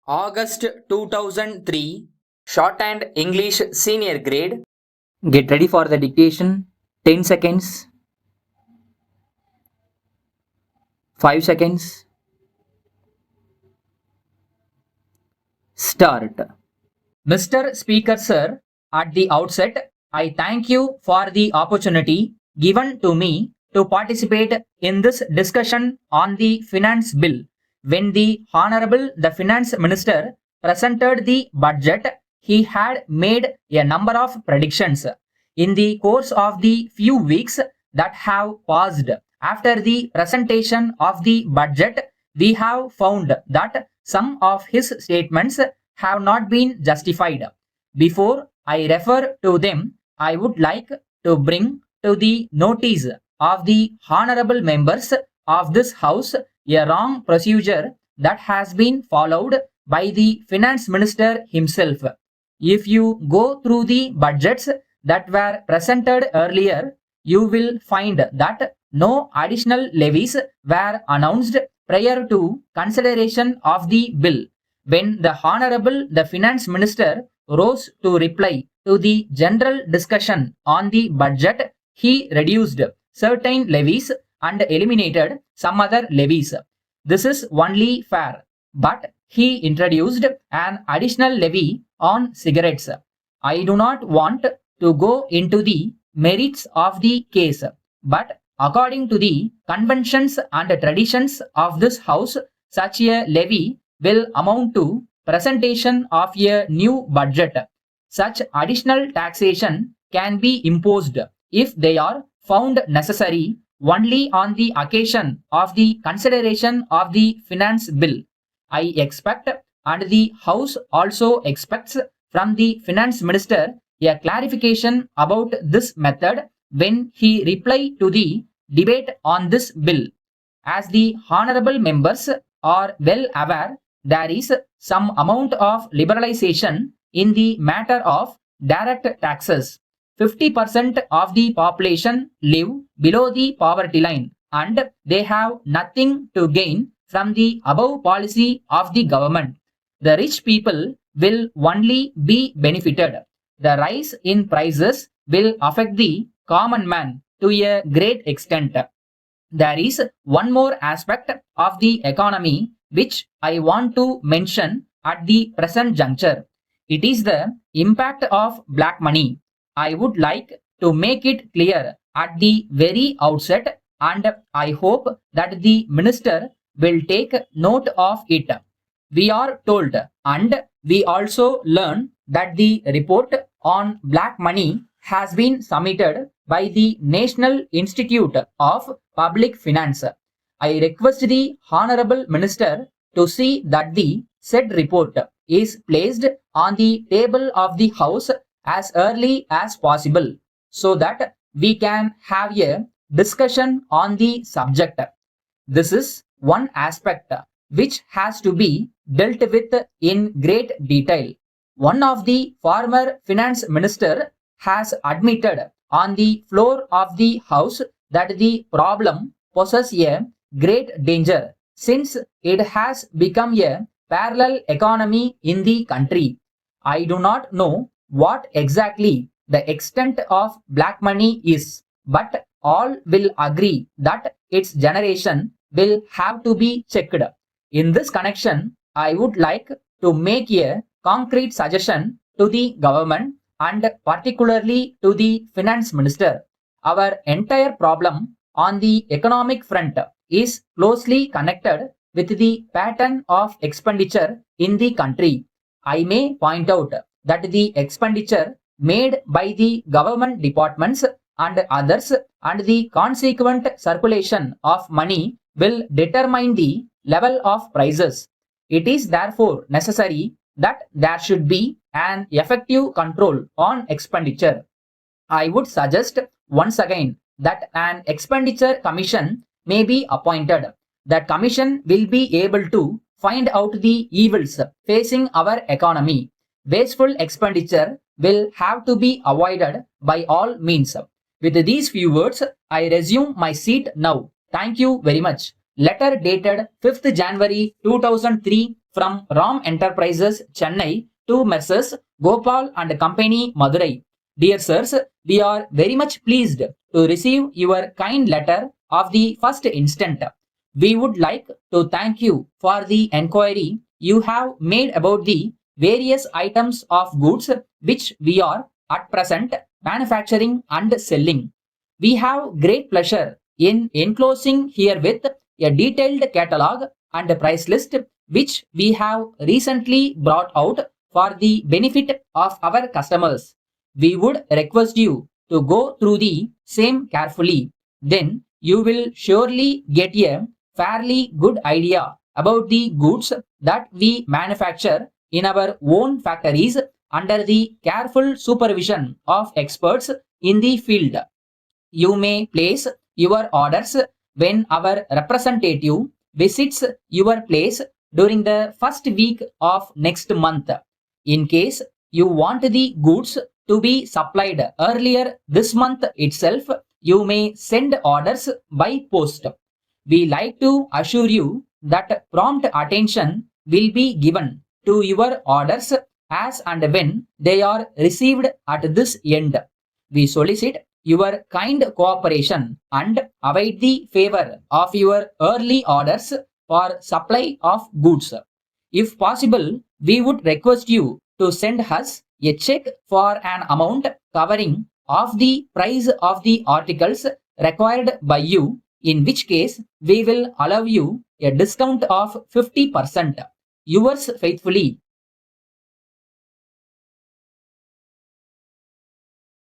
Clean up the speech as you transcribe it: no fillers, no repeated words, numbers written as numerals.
August 2003, Shorthand English Senior Grade. Get ready for the dictation. 10 seconds. 5 seconds. Start. Mr. Speaker Sir, at the outset, I thank you for the opportunity given to me to participate in this discussion on the Finance Bill. When the Finance Minister presented the budget, he had made a number of predictions. In the course of the few weeks that have passed after the presentation of the budget, we have found that some of his statements have not been justified. Before I refer to them, I would like to bring to the notice of the honorable members of this House a wrong procedure that has been followed by the Finance Minister himself. If you go through the budgets that were presented earlier, you will find that no additional levies were announced prior to consideration of the bill. When the Finance Minister rose to reply to the general discussion on the budget, he reduced certain levies and eliminated some other levies. This is only fair, but he introduced an additional levy on cigarettes. I do not want to go into the merits of the case, but according to the conventions and traditions of this House, such a levy will amount to presentation of a new budget. Such additional taxation can be imposed if they are found necessary only on the occasion of the consideration of the finance bill. I expect, and the House also expects, from the Finance Minister a clarification about this method when he replied to the debate on this bill. As the honorable members are well aware, there is some amount of liberalization in the matter of direct taxes. 50% of the population live below the poverty line and they have nothing to gain from the above policy of the government. The rich people will only be benefited. The rise in prices will affect the common man to a great extent. There is one more aspect of the economy which I want to mention at the present juncture. It is the impact of black money. I would like to make it clear at the very outset, and I hope that the minister will take note of it. We are told, and we also learn, that the report on black money has been submitted by the National Institute of Public Finance. I request the Honorable Minister to see that the said report is placed on the table of the House as early as possible so that we can have a discussion on the subject. This is one aspect which has to be dealt with in great detail. One of the former finance minister has admitted on the floor of the House that the problem poses a great danger since it has become a parallel economy in the country. I do not know what exactly the extent of black money is, but all will agree that its generation will have to be checked. In this connection, I would like to make a concrete suggestion to the government and particularly to the finance minister. Our entire problem on the economic front is closely connected with the pattern of expenditure in the country. I may point out that the expenditure made by the government departments and others and the consequent circulation of money will determine the level of prices. It is therefore necessary that there should be an effective control on expenditure. I would suggest once again that an expenditure commission may be appointed. That commission will be able to find out the evils facing our economy. Wasteful expenditure will have to be avoided by all means. With these few words, I resume my seat now. Thank you very much. Letter dated 5th January 2003 from Ram Enterprises, Chennai to Messrs. Gopal and Company, Madurai. Dear sirs, we are very much pleased to receive your kind letter of the first instant. We would like to thank you for the enquiry you have made about the various items of goods which we are at present manufacturing and selling. We have great pleasure in enclosing herewith a detailed catalog and price list which we have recently brought out for the benefit of our customers. We would request you to go through the same carefully. Then you will surely get a fairly good idea about the goods that we manufacture in our own factories under the careful supervision of experts in the field. You may place your orders when our representative visits your place during the first week of next month. In case you want the goods to be supplied earlier this month itself, you may send orders by post. We like to assure you that prompt attention will be given to your orders as and when they are received at this end. We solicit your kind cooperation and await the favor of your early orders for supply of goods. If possible, we would request you to send us a check for an amount covering of the price of the articles required by you, in which case we will allow you a discount of 50%. Yours faithfully,